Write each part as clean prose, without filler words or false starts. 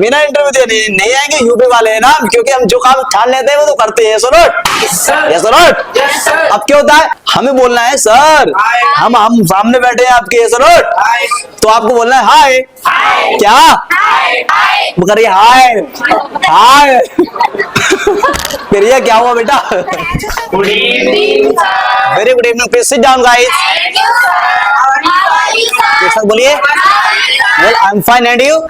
बिना इंटरव्यू देने नहीं आएंगे यूपी वाले है ना, क्योंकि हम जो काम ठान लेते हैं वो तो करते हैं। सुनो ये सुनो, अब क्या होता है, हमें बोलना है सर, हम सामने बैठे हैं आपके, ये सुनो, तो आपको बोलना है हाय। क्या वो करिए हाय हाय। फिर ये क्या हुआ बेटा? Good evening sir. Very good evening, please sit down guys. Thank you sir. एक साथ बोलिए। Well I am fine and you?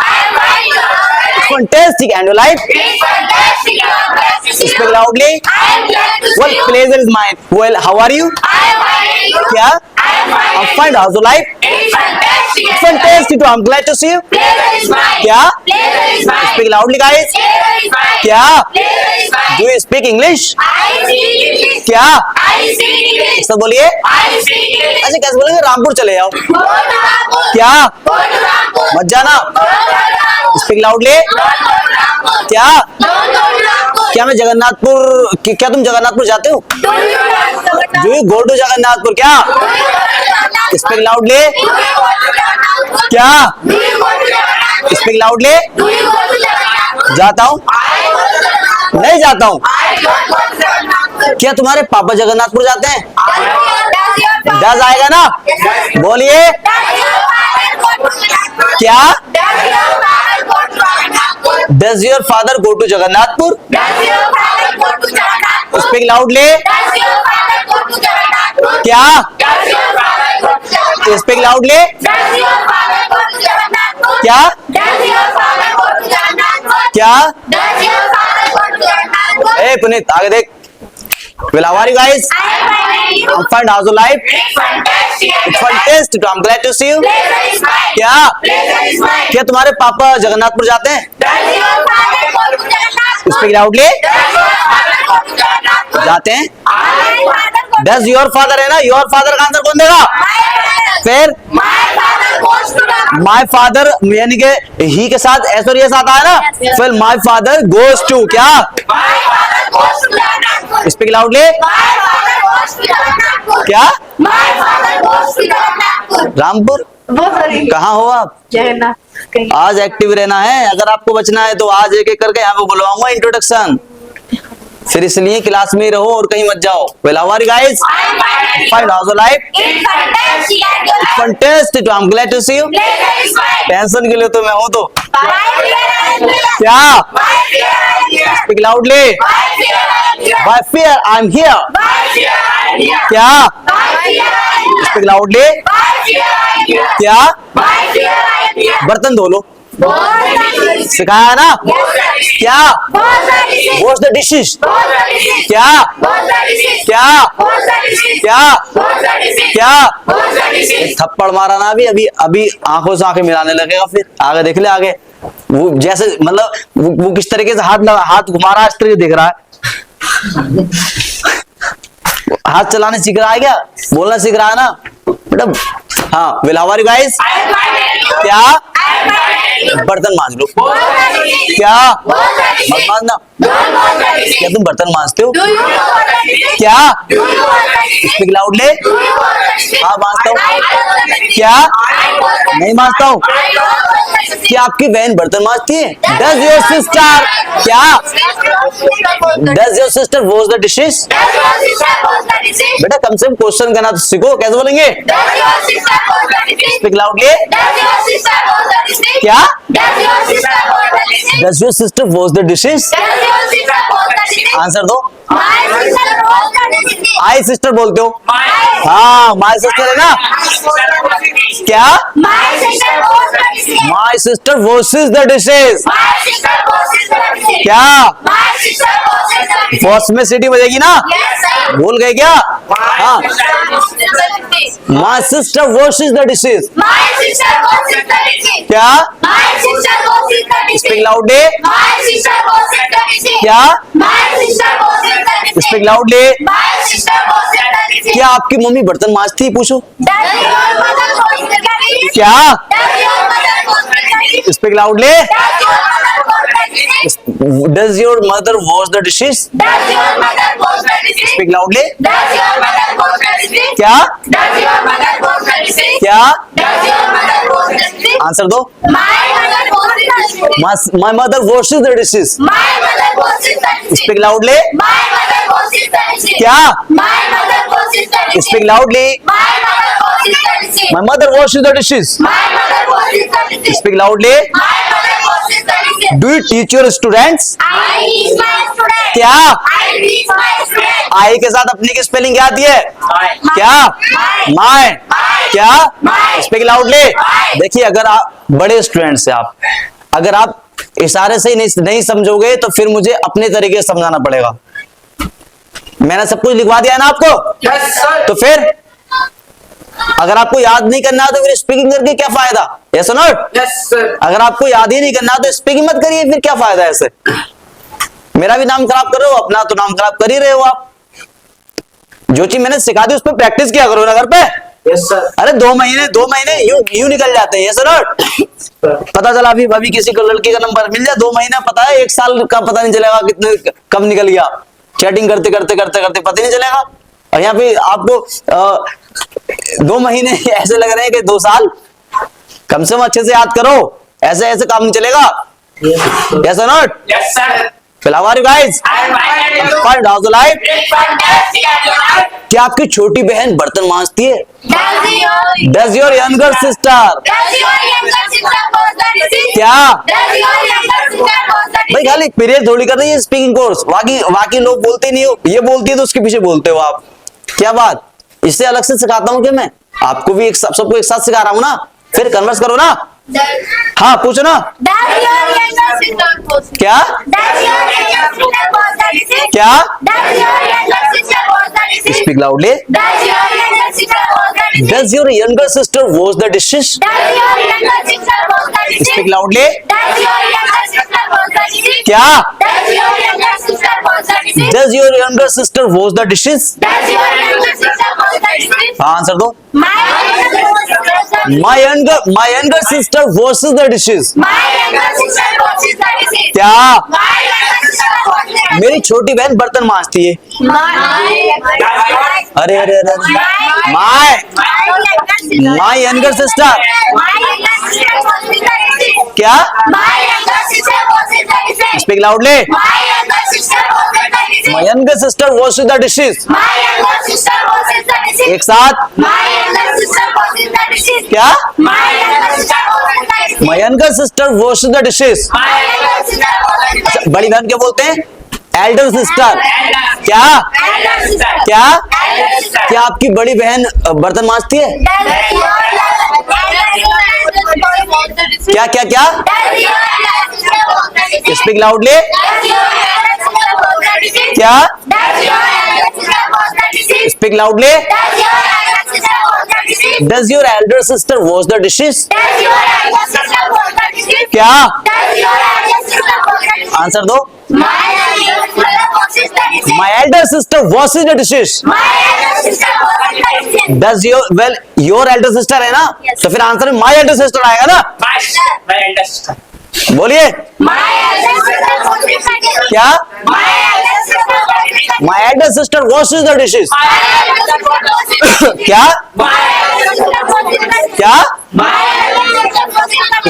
Fantastic, and your life? It's fantastic. I'm glad to see Speak you. loudly. I'm glad to see Well, you. pleasure is mine. Well, how are you? I'm fine. क्या? I'm fine. I'm fine. How's your life? It's fantastic. Fantastic too. I'm glad to see you. Pleasure is mine. क्या? Pleasure is mine. Speak loudly, guys. Pleasure is mine. क्या? Pleasure is mine. Do you speak English? I speak English. क्या? I speak English. सब बोलिए। I speak English. ऐसे कैसे बोलेंगे? रामपुर चले जाओ। Go to Rampur. क्या? Go to Rampur. मत जाना। Go to Rampur. Speak loudly. Go to Rampur. क्या? Go to Rampur. क्या मैं जगन्नाथपुर, क्या तुम जगन्नाथपुर जाते हो? Do you Rampur? Do you go to Jagannathpur? क्या? Do you go to Rampur? Speak loudly. Do you go to Rampur? क्या? Do you go to Rampur? Speak loudly. Do you go to Rampur? जाता हूँ, I go to Rampur. नहीं जाता हूँ। I don't go to Rampur. क्या तुम्हारे पापा जगन्नाथपुर जाते हैं? Does your father? डज आएगा ना? बोलिए। Does your father go to Rampur? क्या? Does your father go to Rampur? Does your father go to Jagannathpur? Does your father go to Jagannathpur? Speak loudly. Does your father go to Jagannathpur? क्या? Does your father go to Jagannathpur? Speak loudly. Does your father go to Jagannathpur? क्या? Does your father go to Jagannathpur? क्या? Does your father go to Jagannathpur? ए पुनीत आगे देख। Well, how are you guys? I am fine. You? I'm fine. How's your life? It's fantastic. It's fantastic. I'm glad to see you. Pleasure is mine. क्या? Pleasure is mine. क्या तुम्हारे पापा जगन्नाथपुर जाते हैं? Does your father go to Jagannathpur? Speak loudly. Does your father go to Jagannathpur? जाते हैं। My father go to does your father है ना, योर फादर का आंसर कौन देगा? my father. फिर My father goes to Jagannathpur. My father यानी कि ही के साथ एस और ये साथ आया ना, Yes. फिर माय फादर गोज टू क्या? My father goes to Jagannathpur. Speak loudly. My father goes to Jagannathpur. क्या? My father goes to Jagannathpur. Rampur बहुत सारी कहाँ हो आप? जगन्नाथ कहीं आज एक्टिव रहना है, अगर आपको बचना है तो आज एक एक करके यहाँ पे बुलवाऊंगा इंट्रोडक्शन, फिर इसलिए क्लास में ही रहो और कहीं मत जाओ। Well how are you guys? I'm fine. Fine, how's your life? It's fantastic and your life. Fantastic, I am glad to see you. Pleasure is mine. Tension के लिए तो मैं हूँ तो My fear I am here. क्या? My fear I am here. Speak loudly. My fear I am here. Bye fear I am here. My fear I am here. क्या? My fear I am here. Speak loudly. My fear I am here. क्या? My fear I am here. बर्तन धो लो, बहुत सारी सिखाया ना? बहुत सारी क्या? बहुत सारी वॉश द डिशेस। बहुत सारी क्या? बहुत सारी क्या? बहुत सारी क्या? बहुत सारी क्या? बहुत सारी थप्पड़ मारा ना अभी अभी अभी आंखों से आंखें मिलाने लगेगा, फिर आगे देख ले आगे वो जैसे मतलब वो किस तरीके से हाथ घुमा रहा है, इस तरीके दिख रहा है। हाथ चलाने सीख रहा है क्या? बोलना सीख रहा है ना बेटा? हाँ, well how are you guys? क्या? बर्तन मांज लो। क्या? मत मांजना। क्या तुम बर्तन मांजते हो? क्या? Speak loudly. हाँ मांजता हूँ। क्या? नहीं मांजता हूँ। क्या आपकी बहन बर्तन मांजती है? डज योर सिस्टर क्या? Does your sister wash the dishes? बेटा कम से कम क्वेश्चन करना तो सीखो, कैसे बोलेंगे? Speak loudly. क्या? Does your sister wash the dishes? Answer दो। आई सिस्टर बोलते हो? हाँ माय सिस्टर है ना? क्या? My sister washes the dishes. क्या? वॉश में सिटी बजेगी ना? भूल गए क्या? हाँ, my sister washes the dishes. क्या? Speak loudly. क्या? Speak loudly. क्या आपकी मम्मी बर्तन मांजती है? पूछो। क्या? स्पीक लाउडली। dishes? Does your mother wash the dishes? Does your mother wash the dishes? Speak loudly. Does your mother wash the dishes? क्या Does your mother wash the dishes? क्या Does your mother wash the dishes? Answer दो. My mother washes the dishes. My mother washes the dishes. My mother washes the dishes. Speak loudly. My mother washes the dishes. क्या My mother washes the dishes. Speak loudly. My mother washes the dishes. My mother washes the dishes. My mother washes the dishes. Speak loudly. My mother washes the dishes. Do you teach your students? I teach my students. क्या I teach my students. आई के साथ अपनी की spelling क्या आती है? क्या my क्या स्पीक लाउडली. देखिए अगर आप बड़े स्टूडेंट से अगर आप इशारे से ही नहीं समझोगे तो फिर मुझे अपने तरीके से समझाना पड़ेगा. मैंने सब कुछ लिखवा दिया है ना आपको. Yes sir. तो फिर अगर आपको याद नहीं करना तो फिर स्पीकिंग करके क्या फायदा? यस और नॉट? Yes sir. अगर आपको याद ही नहीं करना तो स्पीकिंग मत करिए, फिर क्या फायदा है ऐसे? मेरा भी नाम खराब कर रहे हो, अपना तो नाम खराब कर ही रहे हो आप. जो चीज मैंने सिखा दी उस पर प्रैक्टिस किया करो ना घर पे. Yes sir. अरे 2 महीने यूं निकल जाते हैं. यस और नॉट? पता चला अभी किसी को लड़की का नंबर मिल जाए 2 महीना पता है, 1 साल का पता नहीं चलेगा कितने कब निकल गया. चैटिंग करते पता नहीं चलेगा. और यहाँ पे आपको 2 महीने ऐसे लग रहे हैं कि 2 साल. कम से कम अच्छे से याद करो, ऐसे काम नहीं चलेगा. यस और not? Yes sir. How are you guys? I'm fine. Fine. How's the life? It's fantastic and your life. क्या आपकी छोटी बहन बर्तन मांजती है? Does your younger sister? Does your younger sister wash the dishes? क्या Does your younger sister wash the भाई dishes? खाली पीरियड थोड़ी कर रही है स्पीकिंग कोर्स. बाकी लोग बोलते नहीं हो, ये बोलती है तो उसके पीछे बोलते हो आप. क्या बात? इससे अलग से सिखाता हूँ क्या मैं आपको भी? सबको एक साथ सिखा रहा हूँ ना. फिर कन्वर्स करो ना. हाँ पूछो ना. Does your younger sister wash? क्या Does your younger sister wash the dishes? क्या Does your younger sister wash the dishes? Speak loudly. Does your younger sister wash the dishes? Does your younger sister wash the dishes? Does your younger sister wash the dishes? Speak loudly. Does your younger sister wash the dishes? क्या Does your younger sister wash the dishes? Does your younger sister wash the dishes? Does your younger sister wash the dishes? हाँ answer दो. My younger sister wash the dishes. My younger sister washes the dishes. My younger sister washes the dishes. क्या My younger sister washes the dishes. मेरी छोटी बहन बर्तन मांजती है. अरे my younger sister. क्या speak loudly. My younger sister washes the dishes. एक साथ क्या My younger sister washes the dishes. बड़ी बहन क्या बोलते हैं? Elder sister. क्या क्या आपकी बड़ी बहन बर्तन मांजती है? क्या क्या क्या स्पीक लाउडली. क्या speak loudly. Does your elder sister wash the dishes? क्या आंसर दो. My elder sister washes the dishes. Does your elder sister है ना? तो फिर आंसर में my elder sister आएगा ना. बोलिए क्या My elder sister washes the dishes. क्या क्या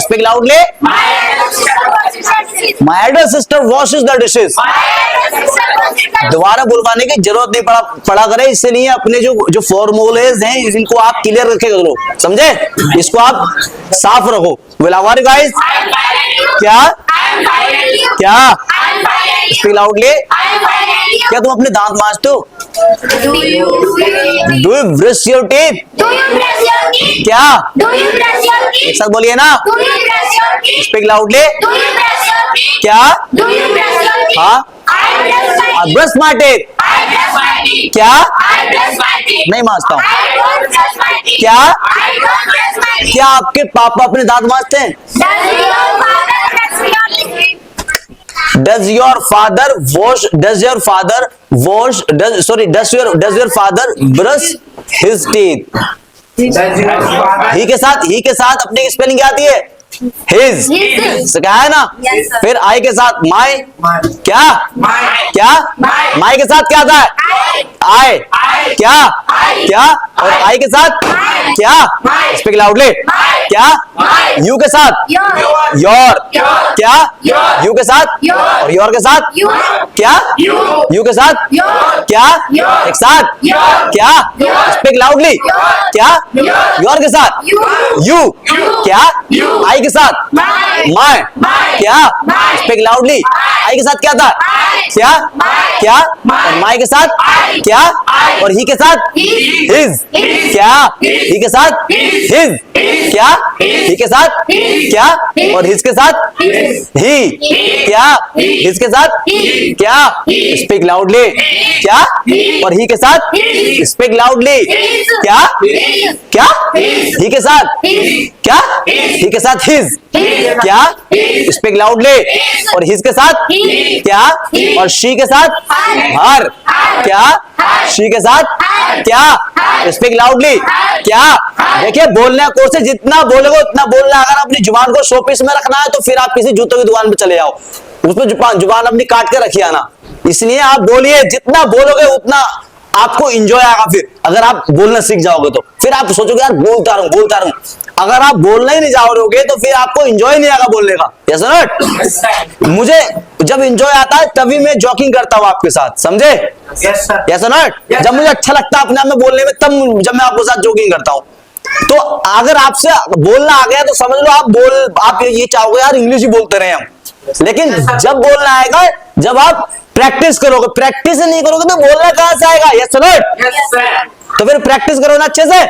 speak loudly. My elder sister washes the dishes. दोबारा बुलवाने की जरूरत नहीं पड़ा करे. इसलिए अपने जो फॉर्मूलेज हैं इनको आप क्लियर रखे करो. समझे? इसको आप साफ रखो. विलावार गाइस क्या क्या स्पीक लाउडली. क्या तुम अपने दांत मांजते हो? Do you brush your teeth. क्या एक साथ बोलिए ना. Speak loudly. क्या हाँ ब्रश माय टीथ. क्या नहीं मांजता हूँ. क्या क्या आपके पापा अपने दांत मांजते हैं? Does your father brush his teeth? ही के साथ अपनी स्पेलिंग क्या आती है? His His. सिखाया ना। Yes, sir. फिर आई के साथ माई, क्या क्या माई के साथ क्या था, आए क्या क्या, और आई के साथ क्या, स्पीक लाउडली, क्या यू के साथ Your. योर, क्या यू के साथ Your. और योर के साथ Your. क्या यू के साथ Your. क्या Your. एक साथ Your. क्या Your. Speak loudly, Your. क्या Your. योर के साथ You. You You. क्या You. आई के साथ My. My, My. क्या My. स्पीक लाउडली, आई के साथ क्या था, I. क्या My. क्या My. और माई के साथ I. क्या I. और ही के साथ His. His, His. क्या His. ही के साथ His. His, His. क्या His. ही के साथ His. क्या His. और हिज के साथ His. ही, His. क्या His. हिज के साथ His. क्या His. Speak loudly, His. क्या His. और ही के साथ His. Speak loudly, His. क्या His. क्या His. ही के साथ His. क्या His. ही के साथ हिज, His. क्या His. Speak loudly His. और हिज के साथ His. क्या His. और शी के साथ Her. हर, Her. क्या Her. शी के साथ Her. क्या Her. Speak loudly, Her. क्या Her. देखिए बोलने का कोर्स है, जितना बोलोगे उतना बोलना। अगर अपनी जुबान को शोपीस में रखना है तो फिर आप किसी जूतों की दुकान पे चले जाओ, उसमें जुबान अपनी काट के रखिए आना। इसलिए आप बोलिए, जितना बोलोगे उतना आपको इंजॉय आएगा। फिर अगर आप बोलना सीख जाओगे तो फिर आप सोचोगे यार बोलता रहूं। अगर आप बोलना ही नहीं जाओगे तो फिर आपको इंजॉय नहीं आएगा बोलने का। यस और नॉट? मुझे जब इंजॉय आता है तभी मैं जॉकिंग करता हूँ आपके साथ, समझे? Yes sir. यस और नॉट? जब मुझे अच्छा लगता है अपने आप में बोलने में, तब जब मैं आपके साथ जॉकिंग करता हूँ। तो अगर आपसे बोलना आ गया तो समझ लो आप ये चाहोगे यार इंग्लिश ही बोलते रहे हम, लेकिन जब बोलना आएगा जब आप प्रैक्टिस करोगे। प्रैक्टिस नहीं करोगे तो बोलना कहां से आएगा? यस और नॉट? Yes sir. तो फिर प्रैक्टिस करो ना अच्छे से।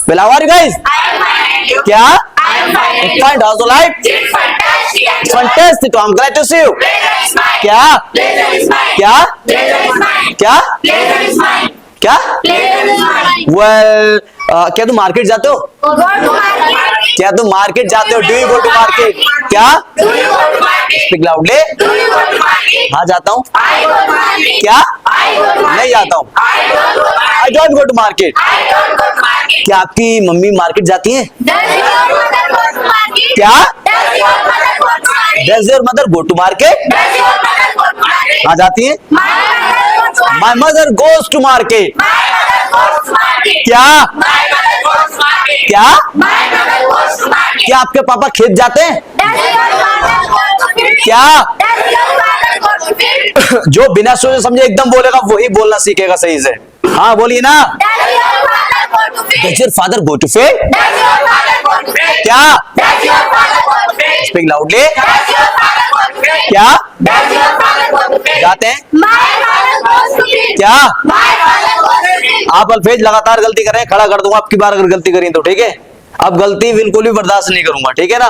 Well, how are you guys? I am fine. क्या? I am fine. Fine, how's the life? It's fantastic. Fantastic. तो I'm glad to see you. Pleasure is mine. क्या? Pleasure is mine. क्या? Pleasure is mine. क्या? Pleasure is mine. क्या? Pleasure is mine. Well, क्या तुम market जाते हो? Go to market. क्या तुम मार्केट जाते हो? Do you go to market? क्या? Do you go to market? Speak loudly. Do you go to market? हाँ जाता हूँ। I go to market. क्या? I go to market. नहीं जाता हूँ। I don't go to I market. don't go to market. I don't go to market. क्या आपकी mummy market जाती हैं? Does your mother go to market? क्या? Does your mother go to market? Does your mother go to market? Does your mother go to market? हाँ जाती हैं। My mother goes to market. My mother goes to market. My mother goes to market. क्या? My mother goes to market. क्या? My mother goes to market. क्या आपके पापा खेत जाते हैं? Does your father go to field? क्या? Does your father go to field? जो बिना सोचे समझे एकदम बोलेगा वही बोलना सीखेगा सही से। हाँ बोलिए ना। Does your father go to field? Does your father go to field? Does your father go to field? क्या? Does your father go to field? Speak loudly. Does your father go to field? क्या? Does your father go to field? जाते हैं। My father goes to field. क्या? My father goes to field. आप अल्फेज लगातार गलती कर रहे हैं, खड़ा कर दूंगा आपकी बार अगर गलती करी तो, ठीक है? अब गलती बिल्कुल भी बर्दाश्त नहीं करूंगा, ठीक है ना?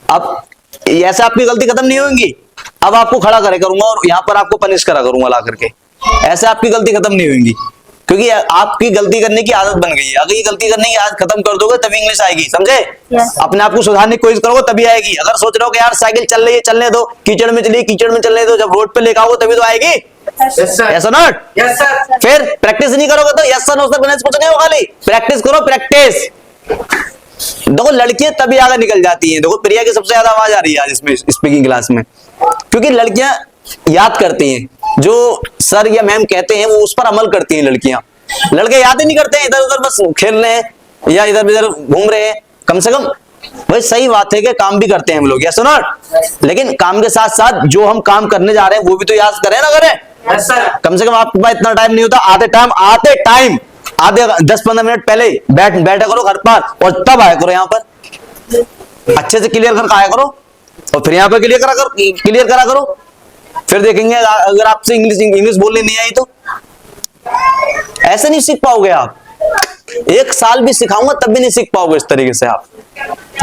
अब ऐसे आपकी गलती खत्म नहीं होगी। अब आपको खड़ा करे करूंगा और यहाँ पर आपको पनिश करा करूंगा ला करके। ऐसे आपकी गलती खत्म नहीं होगी, क्योंकि आपकी गलती करने की आदत बन गई है। अगर ये गलती करने की आदत खत्म कर दोगे तभी इंग्लिश आएगी, समझे? Yes. अपने आप को सुधारने की कोशिश करोगे तभी आएगी। अगर सोच रहे हो कि यार साइकिल चल रही है चलने दो, कीचड़ में चलिए कीचड़ में चलने दो, जब रोड पे लेकर आओगे तभी तो आएगी। Yes sir. ऐसा नॉट? Yes sir. फिर प्रैक्टिस नहीं करोगे तो यस सर नो सर कुछ नहीं होगा। खाली प्रैक्टिस करो, प्रैक्टिस। देखो लड़कियां तभी आगे निकल जाती हैं। देखो प्रिया की सबसे ज्यादा आवाज आ रही है आज इसमें स्पीकिंग क्लास में, क्योंकि लड़कियां याद करती हैं जो सर या मैम कहते हैं, वो उस पर अमल करती हैं लड़कियां। लड़के याद ही नहीं करते हैं, इधर उधर बस खेल रहे हैं या इधर उधर घूम रहे हैं। कम से कम भाई सही बात है कि काम भी करते हैं हम लोग, यस और नॉट? लेकिन काम के साथ साथ जो हम काम करने जा रहे हैं वो भी तो याद करें ना, करें। Yes sir. कम से कम आपके पास इतना टाइम नहीं होता, आधे 10-15 मिनट पहले बैठा करो घर पर और तब आया करो यहाँ पर, अच्छे से क्लियर कर आया करो और फिर यहाँ पर क्लियर करा करो। फिर देखेंगे अगर आपसे इंग्लिश बोलनी नहीं आई तो ऐसे नहीं सीख पाओगे आप। 1 साल भी सिखाऊंगा तब भी नहीं सीख पाओगे इस तरीके से आप,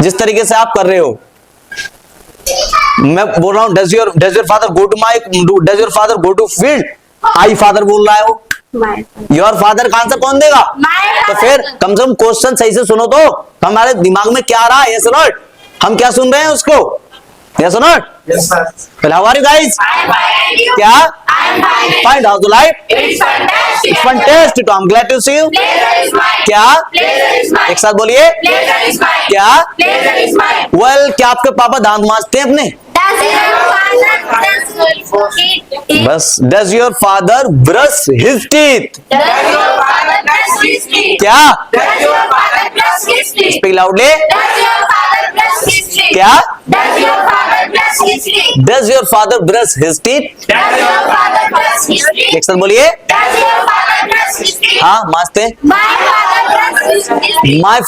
जिस तरीके से आप कर रहे हो। मैं बोल रहा हूँ does your father go to field? I father बोल रहा है वो, My योर फादर का आंसर कौन देगा? My तो father. फिर कम से कम क्वेश्चन सही से सुनो तो हमारे दिमाग में क्या आ रहा है, यस नॉट? हम क्या सुन रहे हैं उसको, yes not? Yes sir. How are you guys? I am fine. And you? क्या? I am Find how to life. It's fantastic. It's fantastic. I'm glad to see you. Pleasure is mine. क्या? Pleasure is mine. एक साथ बोलिए. Pleasure is mine. क्या? Pleasure is mine. Well, क्या आपके पापा दांत मांजते हैं अपने? Does your father बस. Does your father brush his teeth? Does your father brush his teeth? क्या? Does your father brush his teeth? Speak loudly. Does your father brush his teeth? क्या? Does your father brush his teeth? Does your father brush his teeth? Does your father brush his teeth? एक साथ बोलिए. Does your father brush his teeth? हाँ, मांजते हैं. My father brushes his teeth. My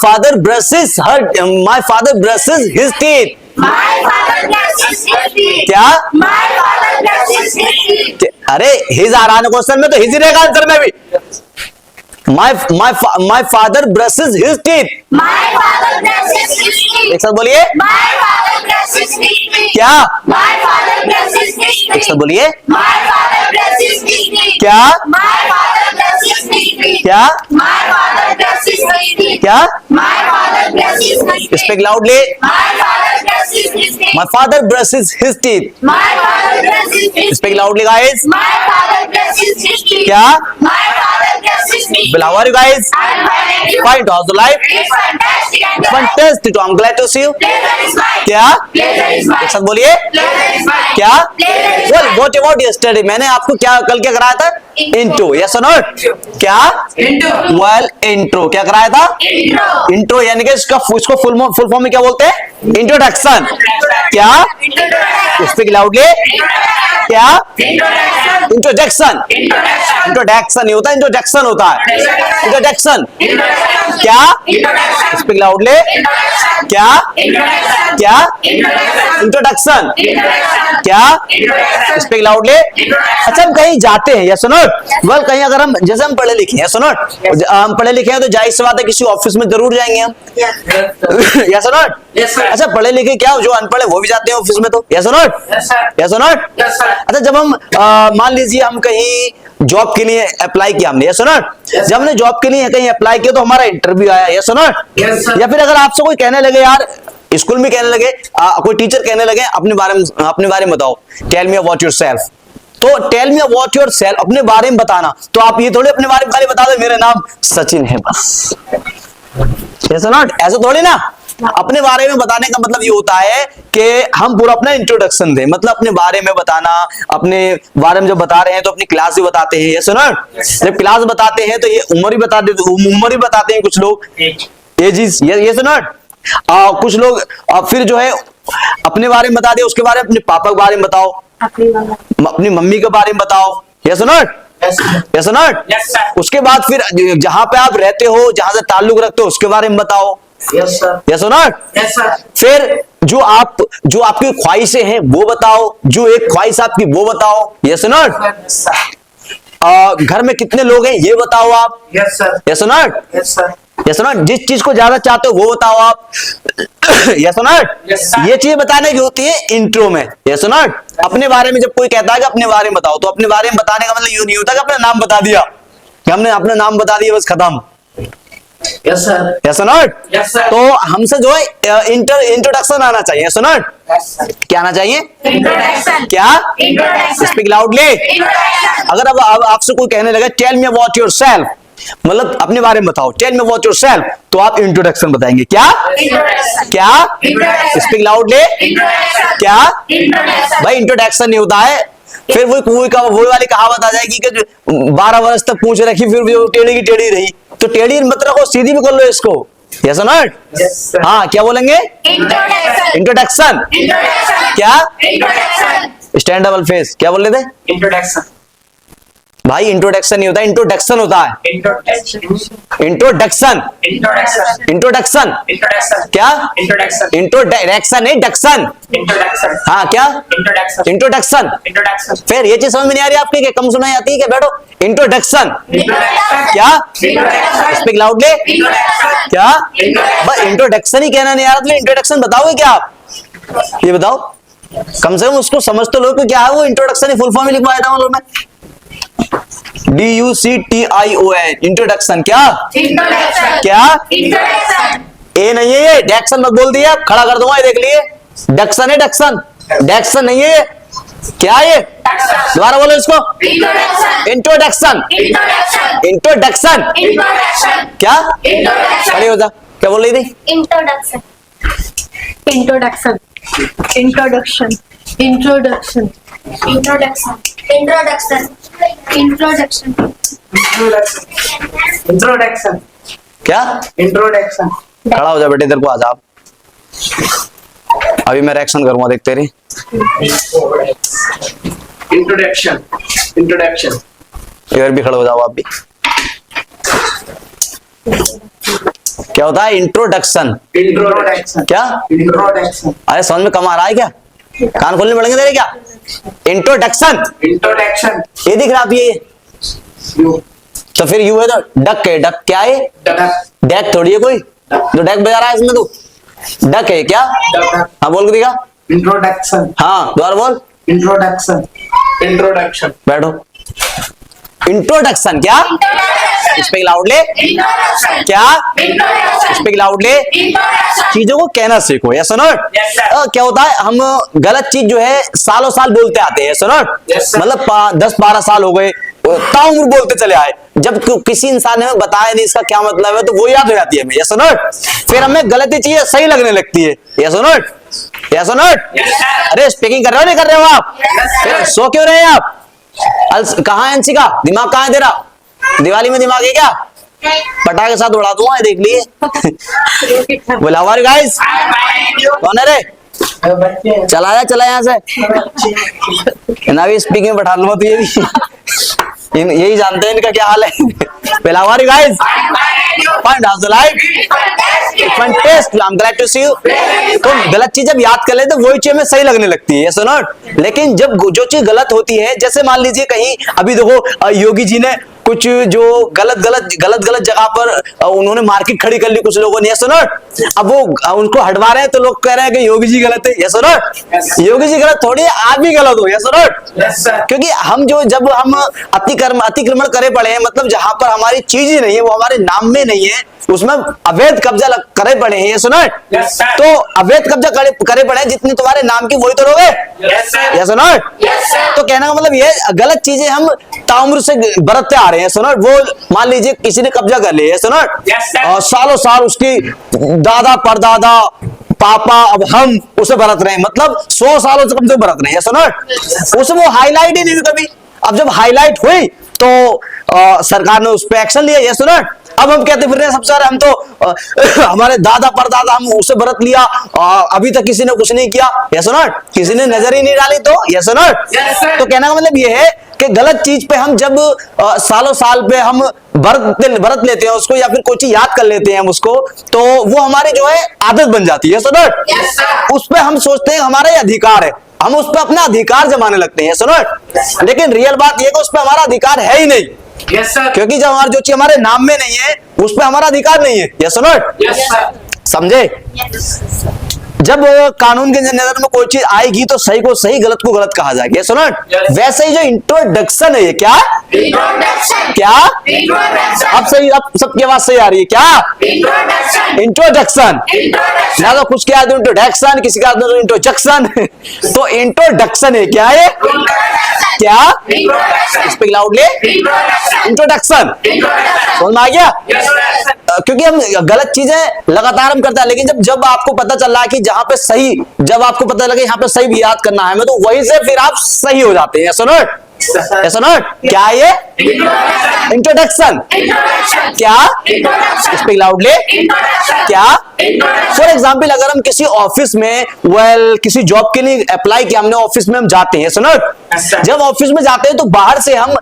father brushes his teeth. My father brushes his teeth. क्या? My father brushes his teeth. अरे his आ रहा है question में, तो हिज ही रहेगा आंसर में भी. My father brushes his teeth. My father brushes his teeth. एक साथ बोलिए. My father brushes his teeth. क्या? My father brushes his एक teeth. साथ बोलिए. My father brushes his teeth. क्या? My father brushes his teeth. क्या? My father brushes his teeth. क्या? My father brushes his teeth. Speak loudly. My father brushes his teeth. My father brushes his teeth. My father brushes his teeth. Speak loudly, guys. My father brushes his teeth. क्या? My father brushes his teeth. Well, how are you guys? I'm fine and you? Fine. How's the life? It's fantastic and Fantastic. I'm glad to see you. Pleasure is mine. क्या? Pleasure is mine. एक साथ बोलिए. Pleasure is mine. क्या? Pleasure is Well, mine. what about yesterday? मैंने आपको कल क्या कराया था? Intro. Yes or not? क्या? Intro. Well, intro. क्या कराया था? Intro. इंट्रो यानी कि इसको फुल फॉर्म में क्या बोलते हैं? इंट्रोडक्शन. क्या? Introduction. Speak loudly. क्या? Introduction. इंट्रोडक्शन. Introduction. इंट्रोडक्शन नहीं होता, इंट्रोडक्शन होता है. इंट्रोडक्शन. Introduction. क्या? Introduction. Speak loudly. Introduction. क्या? Introduction. क्या? Introduction. इंट्रोडक्शन. Introduction. क्या? Introduction. Speak loudly. अच्छा, हम कहीं जाते हैं, यस और नॉट? वेल, कहीं अगर हम जैसे हम पढ़े लिखे हैं, यस और नॉट? हम पढ़े लिखे हैं तो जाहिर सी बात है किसी ऑफिस में जरूर जाएंगे हम. यस और नॉट? Yes, sir. अच्छा, पढ़े लिखे क्या जो अनपढ़ है वो भी जाते हैं ऑफिस में, तो यस और नॉट? Yes, sir. यस और नॉट? Yes, sir. अच्छा, जब हम मान लीजिए हम कहीं जॉब के लिए अप्लाई किया हमने, यस और नॉट? Yes. जब हमने जॉब के लिए कहीं अप्लाई किया तो हमारा इंटरव्यू आया, यस और नॉट? Yes, sir. या फिर अगर आपसे कोई कहने लगे, यार स्कूल में कहने लगे, कोई टीचर कहने लगे अपने बारे में बताओ, टेल मी अबाउट योरसेल्फ. तो टेल मी अबाउट योरसेल्फ, अपने बारे में बताना, तो आप ये थोड़ी अपने बारे में बता दो मेरा नाम सचिन है बस, यस और नॉट? ऐसा थोड़ी ना. अपने बारे में बताने का मतलब ये होता है कि हम पूरा अपना इंट्रोडक्शन दें, मतलब अपने बारे में बताना. अपने बारे में जब बता रहे हैं तो अपनी क्लास भी बताते हैं, यस और नॉट? जब क्लास बताते हैं तो ये उम्र भी बताते हैं कुछ लोग, एजिस, यस और नॉट? कुछ लोग फिर जो है अपने बारे में बता दिया, उसके बारे में अपने पापा के बारे में बताओ, अपनी मम्मी के बारे में बताओ, यस और नॉट? Yes, sir. यस और नॉट? Yes, sir. उसके बाद फिर जहां पे आप रहते हो, जहां से ताल्लुक रखते हो, उसके बारे में बताओ, Yes, sir. यस और नॉट? Yes, sir. फिर जो आपकी ख्वाहिशें हैं वो बताओ, जो एक ख्वाहिश आपकी वो बताओ, यस और नॉट? Yes, sir. घर में कितने लोग हैं ये बताओ आप, Yes, sir. यस और नॉट? Yes, sir. यस और नॉट? जिस चीज को ज्यादा चाहते हो वो बताओ आप, यस और नॉट? Yes, sir. ये चीज बताने की होती है इंट्रो में, यस और नॉट? अपने बारे में जब कोई कहता है कि अपने बारे में बताओ, तो अपने बारे में बताने का मतलब ये नहीं होता कि अपना नाम बता दिया, कि हमने अपना नाम बता दिया बस खत्म, Yes, sir. यस और नॉट? Yes, sir. तो हमसे जो है इंट्रोडक्शन आना चाहिए, यस और नॉट? Yes, sir. क्या आना चाहिए? Introduction. क्या? Introduction. Speak loudly. Introduction. अगर अब आपसे कोई कहने लगे टेल मी अबाउट योरसेल्फ, मतलब अपने बारे में बताओ, टेल मी अबाउट योरसेल्फ, तो आप इंट्रोडक्शन बताएंगे. क्या? Introduction. क्या? Introduction. Speak loudly. Introduction. क्या? Introduction. भाई इंट्रोडक्शन नहीं होता है. फिर वो वाली कहावत आ जाएगी कि 12 वर्ष तक पूछ रखी फिर भी वो टेढ़ी की टेढ़ी रही, तो टेढ़ी मत रखो, सीधी भी कर लो इसको, यस और नॉट? Yes, sir. हाँ, क्या बोलेंगे? Introduction. इंट्रोडक्शन. Introduction. क्या? Introduction. स्टैंड डबल फेस, क्या बोल रहे थे Introduction. भाई? इंट्रोडक्शन नहीं होता, इंट्रोडक्शन होता है. Introduction. Introduction. Introduction. Introduction. Introduction. क्या? Introduction. इंट्रोडक्शन नहीं, डक्शन. Introduction. हाँ, क्या? Introduction. इंट्रोडक्शन. Introduction. फिर ये चीज समझ में नहीं आ रही आपकी कि कम सुनाई आती है क्या? बैठो. इंट्रोडक्शन. Introduction. क्या? Introduction. Speak loudly. Introduction. क्या? Introduction. बस इंट्रोडक्शन ही कहना नहीं आ रहा, तो इंट्रोडक्शन बताओगे क्या आप? ये बताओ, कम से कम उसको समझ तो लो कि क्या है वो. इंट्रोडक्शन ही फुल फॉर्म ही लिखवाया था मतलब मैं, DUCTION, इंट्रोडक्शन. क्या? Introduction. क्या? Introduction. ए नहीं है ये, डैक्सन मत बोल दिया, खड़ा कर दूंगा ये, देख लिए. डक्सन है, डक्सन, डैक्सन नहीं है ये. क्या है ये? दोबारा बोलो इसको। Introduction. Introduction. Introduction. Introduction Introduction. क्या? Introduction. खड़ी हो जा, क्या बोल रही थी? Introduction. Introduction. Introduction. Introduction. Introduction. Introduction. Introduction. Introduction. क्या? Introduction. खड़ा हो जा बेटे, इधर को आ जा आप। अभी मैं रिएक्शन करूंगा, देखते रही। Introduction. Introduction. इधर भी खड़े हो जाओ आप भी। क्या होता है इंट्रोडक्शन? Introduction. क्या? Introduction. अरे समझ में कम आ रहा है क्या? कान खोलने पड़ेंगे तेरे क्या? Introduction Introduction. ये दिख रहा है ये, You. तो फिर यू है तो डक है। डक क्या है? Duck. डैक थोड़ी है कोई जो डैक बजा रहा है इसमें, तू डक है क्या? Duck. हाँ बोल के दिखा। Introduction. हाँ दोबारा बोल। Introduction. Introduction. बैठो। इंट्रोडक्शन क्या? Introduction. Speak loudly. Introduction. क्या? Introduction. Speak loudly. Introduction. चीजों को कहना सीखो, ये सुनो। Yes, sir. क्या होता है, हम गलत चीज जो है सालों साल बोलते आते हैं, सुनो। Yes, sir. मतलब 10-12 साल हो गए, ताउम्र बोलते चले आए। जब किसी इंसान ने हमें बताया नहीं इसका क्या मतलब है, तो वो याद हो जाती है हमें, ये सुनो। फिर हमें गलत चीजें सही लगने लगती है, ये सुनो। ये सुनो। Yes, sir. अरे स्पीकिंग कर रहे हो नहीं कर रहे हो आप? Yes, sir. फिर सो क्यों रहे हैं आप? कहाँ है अंशिका? दिमाग कहाँ है तेरा? दिवाली में दिमाग है क्या? पटाखे के साथ उड़ा दूंगा, ये देख लिए। बोला हमारे गाइस कौन है रे? चला जा यहाँ से। ना भी स्पीकिंग में बैठा लूंगा तो ये भी यही जानते हैं इनका क्या हाल है। पहला हमारे guys find out the life fantastic, I'm glad to see you। तो गलत चीज जब याद कर लेते तो वही चीज में सही लगने लगती है, सुनो। लेकिन जब जो चीज गलत होती है, जैसे मान लीजिए कहीं अभी देखो योगी जी ने कुछ जो गलत जगह पर उन्होंने मार्केट खड़ी कर ली कुछ लोगों ने, सुनो। अब वो उनको हटवा रहे हैं तो लोग कह रहे हैं कि योगी जी गलत है, ये सुनो। योगी जी गलत थोड़ी है, आप भी गलत हो, ये सुनो। Yes, sir. क्योंकि हम जब हम अतिक्रमण करे पड़े हैं, मतलब जहां पर हमारी चीज ही नहीं है, वो हमारे नाम में नहीं है, उसमें अवैध कब्जा करे पड़े हैं, ये सुनो। Yes, sir. तो अवैध कब्जा करे पड़े हैं, जितने तुम्हारे नाम की वही तो लोगे, Yes, sir. ये सुनो। Yes, sir. तो कहने का मतलब ये गलत चीजें हम ताउम्र से बरतते आ रहे हैं, सुनो। वो मान लीजिए किसी ने कब्जा कर लिया, सुनो। Yes, sir. और सालों साल उसकी दादा परदादा पापा, अब हम उसे बरत रहे हैं, मतलब 100 सालों से कम से बरत रहे हैं, सुनो। उसे वो हाईलाइट ही नहीं हुई कभी। अब जब हाईलाइट हुई तो सरकार ने उस पर एक्शन लिया, ये सुनो। अब हम कहते फिर रहे हैं सबसे सारे हम तो हमारे दादा परदादा हम उसे बरत लिया, अभी तक किसी ने कुछ नहीं किया, ये सुनो। किसी ने नजर ही नहीं डाली, तो ये सुनो। Yes, sir. तो कहने का मतलब ये है कि गलत चीज पे हम जब सालों साल पे हम बरत लेते हैं उसको, या फिर कोई चीज याद कर लेते हैं हम उसको, तो वो हमारी जो है आदत बन जाती है, सुनो। Yes, sir. उस पे हम सोचते हैं हमारा ये अधिकार है, हम उस पे अपना अधिकार जमाने लगते हैं, सुनो। लेकिन रियल बात ये कि उस पे हमारा अधिकार है ही नहीं, Yes, sir. क्योंकि जब हमारी जो चीज हमारे नाम में नहीं है उस पे हमारा अधिकार नहीं है, ये सुनो। Yes, sir. समझे? जब कानून के नजर में कोई चीज आएगी तो सही को सही, गलत को गलत कहा जाएगा, ये सुनो। Yes. वैसे ही जो इंट्रोडक्शन है, ये क्या? Introduction. क्या? Introduction. अब सही, अब सबकी आवाज सही आ रही है क्या? Introduction. इंट्रोडक्शन। Introduction. ना तो कुछ क्या इंट्रोडक्शन, किसी का इंट्रोडक्शन। तो इंट्रोडक्शन है क्या? है Introduction. क्या? Introduction. Speak loudly. Introduction. Introduction Introduction. समझ में आ गया? Yes, sir. क्योंकि हम गलत चीजें लगातार हम करते हैं, लेकिन जब आपको पता चल रहा है कि जहां पे सही, जब आपको पता लगे यहाँ पे सही भी याद करना है हमें, तो वहीं से फिर आप सही हो जाते हैं, सुनो। सुनो क्या है ये? Introduction. इंट्रोडक्शन। Introduction. क्या? Introduction. Speak loudly. Introduction. क्या? Introduction. फॉर एग्जाम्पल अगर हम किसी ऑफिस में किसी जॉब के लिए अप्लाई किया हमने, ऑफिस में हम जाते हैं, सुनो। Yes, sir. जब ऑफिस में जाते हैं तो बाहर से हम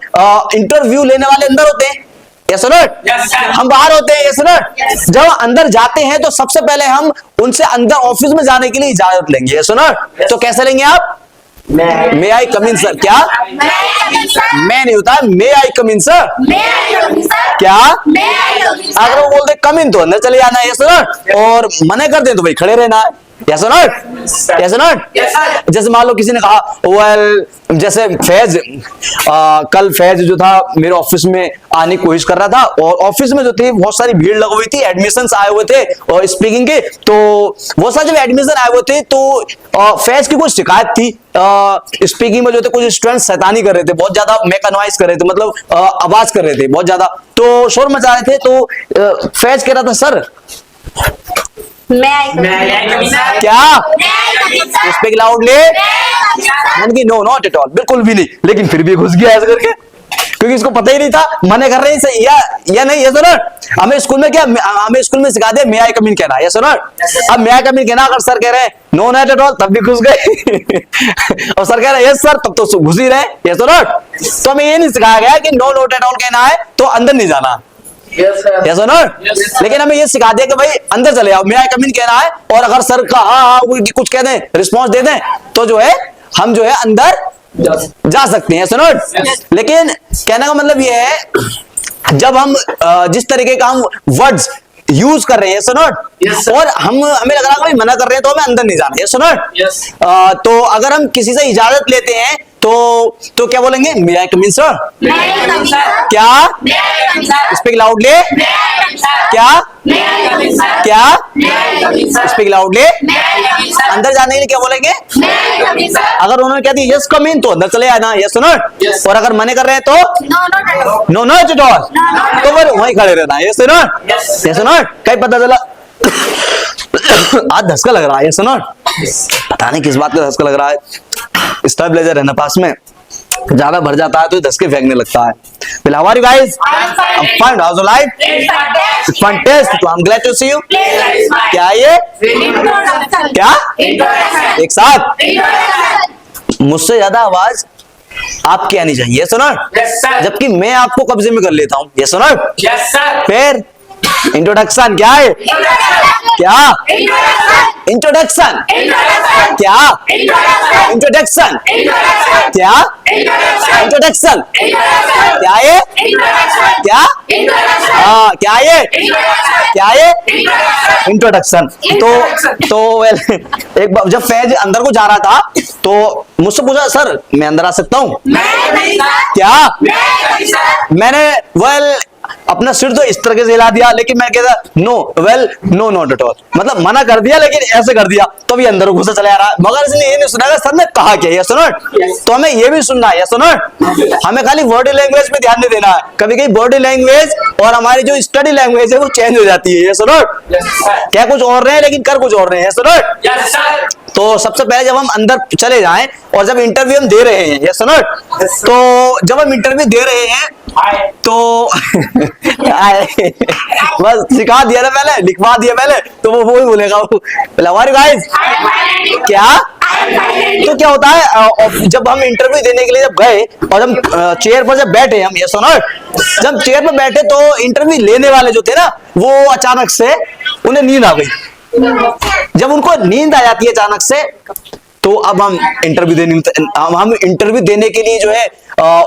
इंटरव्यू लेने वाले अंदर होते हैं, ये सुनो। Yes, sir. हम बाहर होते हैं, ये सुनो। Yes. जब अंदर जाते हैं तो सबसे पहले हम उनसे अंदर ऑफिस में जाने के लिए इजाजत लेंगे, ये सुनो। तो कैसे लेंगे आप? मे आई कम इन सर। क्या? May I come in, sir? मैं नहीं होता, मे आई कम इन sir. May I come in, sir? क्या? May I come in, sir? अगर वो बोलते कम इन तो अंदर चले जाना है, ये सुनो। और मना कर दे तो भाई खड़े रहना है, यस और नॉट, यस और नॉट। Yes, sir. जैसे मान लो किसी ने कहा वेल, जैसे फैज कल फैज जो था मेरे ऑफिस में आने की कोशिश कर रहा था और ऑफिस में जो थी बहुत सारी भीड़ लगी हुई थी, एडमिशंस आए हुए थे और स्पीकिंग के, तो बहुत सारे जब एडमिशन आए हुए थे तो फैज की कुछ शिकायत थी, स्पीकिंग में जो थे कुछ स्टूडेंट शैतानी कर रहे थे, बहुत ज्यादा मैकेनाइज कर रहे थे, मतलब आवाज कर रहे थे बहुत ज्यादा, तो शोर मचा रहे थे। तो फैज कह रहा था sir May I come May I in? come in, sir? क्या, May I come in, sir? Speak loudly, May I come in, sir? मैंने नो नॉट एट ऑल, बिल्कुल भी नहीं, लेकिन फिर भी घुस गया ऐसे करके, क्योंकि इसको पता ही नहीं था मना कर रहे हैं या नहीं। ये सुनो, हमें स्कूल में क्या, हमें स्कूल में सिखा दे मे आई कम इन कहना, ये सुनो। अब मे आई कम इन कहना अगर सर कह रहे हैं नो नॉट एट ऑल तब भी घुस गए और सर कह रहे हैं यस सर तब तो घुस ही रहे, ये सुनो। तो हमें ये नहीं सिखाया गया कि नो नॉट एट ऑल कहना है तो अंदर नहीं जाना, Yes, sir. यस और नो। Yes, sir. लेकिन हमें ये सिखा दिया कि भाई अंदर चले आओ, मे आई कम इन कहना है, और अगर सर का हाँ कुछ कह दें, रिस्पॉन्स दे दें, तो जो है हम जो है अंदर जा सकते हैं, सुनो। लेकिन कहने का मतलब ये है जब हम जिस तरीके का हम वर्ड्स यूज कर रहे हैं, सुनो, Yes, sir. और हमें लग रहा है भाई मना कर रहे हैं तो हमें अंदर नहीं जाना है, सुनो। Yes. तो अगर हम किसी से इजाजत लेते हैं तो क्या बोलेंगे, मे आई कम इन sir, May I come in, sir? क्या, May I come in, sir? Speak loudly, May I come in, sir? क्या, May I come in, sir? क्या, May I come in, sir? Speak loudly. May I come in, sir? अंदर जाने के लिए क्या बोलेंगे, May I come in, sir? अगर उन्होंने कह दिया यस कम इन तो अंदर चले आना, यस सुनो। Yes. और अगर मने कर रहे हैं तो No, not at all. No no at all, तो फिर वहीं खड़े रहना है, ये सुनो, Yes. ये सुनो। कहीं पता चला आज धसका लग रहा है, ये सुनो, पता नहीं किस बात का धसका लग रहा है। स्टेबलाइजर है ना पास में, ज्यादा भर जाता है तो धसके फेंकने लगता है। Well, how are you guys? I'm fine. I'm fine. How's your life? It's fantastic. Fantastic. I'm glad to see you. Please let us smile. क्या है ये, Introduction. क्या, Introduction. एक साथ Introduction. मुझसे ज्यादा आवाज आपकी आनी चाहिए, सुनो, Yes, sir. जबकि मैं आपको कब्जे में कर लेता हूँ, ये सुनो। Yes, sir. फिर इंट्रोडक्शन क्या है, Introduction. क्या, Introduction. Introduction, Introduction. क्या, Introduction. Introduction, Introduction. क्या, Introduction. Introduction, Introduction. क्या है, Introduction. क्या, Introduction. हाँ क्या है, Introduction. क्या है, Introduction. इंट्रोडक्शन। तो वेल एक बार जब फैज अंदर को जा रहा था तो मुझसे पूछा सर मैं अंदर आ सकता हूँ, May I come in, sir? क्या, May I come in, sir? मैंने वेल अपना सिर तो इस तरह से हिला दिया, लेकिन मैं कहता no well no not at all, मतलब मना कर दिया लेकिन ऐसे कर दिया, तो भी अंदर घुसा चला जा रहा है। मगर इसने ये नहीं सुना सर ने कहा क्या, ये सुनो। तो हमें ये भी सुनना है, ये सुनो, हमें खाली बॉडी लैंग्वेज पे ध्यान नहीं देना है, कभी कभी बॉडी लैंग्वेज और हमारी जो स्टडी लैंग्वेज है वो चेंज हो जाती है, ये सुनो। Yes, sir. क्या कुछ और रहे हैं लेकिन कर कुछ और रहे हैं, सुनो। Yes, sir. तो सबसे पहले जब हम अंदर चले जाएं और जब इंटरव्यू हम दे रहे हैं, ये सुनो, तो जब हम इंटरव्यू दे रहे हैं Hi. तो बस सिखा दिया ना पहले, लिखवा दिया पहले, तो वो ही बोलेगा वो हमारे गाइस I am fine. क्या। I am fine. तो क्या होता है जब हम इंटरव्यू देने के लिए जब गए और हम चेयर पर जब बैठे, हम ये सुनो, जब चेयर पर बैठे तो इंटरव्यू लेने वाले जो थे ना वो अचानक से उन्हें नींद आ गई। जब उनको नींद आ जाती है अचानक से तो अब हम इंटरव्यू देने के लिए जो है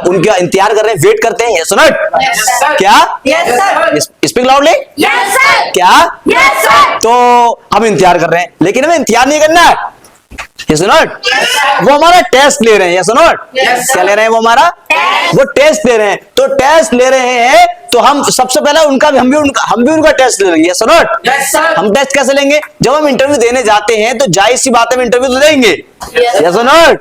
उनका इंतजार कर रहे हैं, वेट करते हैं, ये सुनो। Yes, sir. क्या, Yes, sir. Speak loudly, Yes, sir. क्या, Yes, sir. तो हम इंतजार कर रहे हैं, लेकिन हमें इंतजार नहीं करना है, ये सुनो, वो हमारा टेस्ट ले रहे हैं, ये सुनो। Yes, क्या ले रहे हैं वो हमारा, Test. वो टेस्ट ले रहे हैं, तो टेस्ट ले रहे हैं तो हम सबसे पहले हम भी उनका टेस्ट ले लेंगे, ये सुनो। Yes, sir. हम टेस्ट कैसे लेंगे, जब हम इंटरव्यू देने जाते हैं तो जाहिर सी बात है हम इंटरव्यू तो देंगे, Yes. ये सुनो।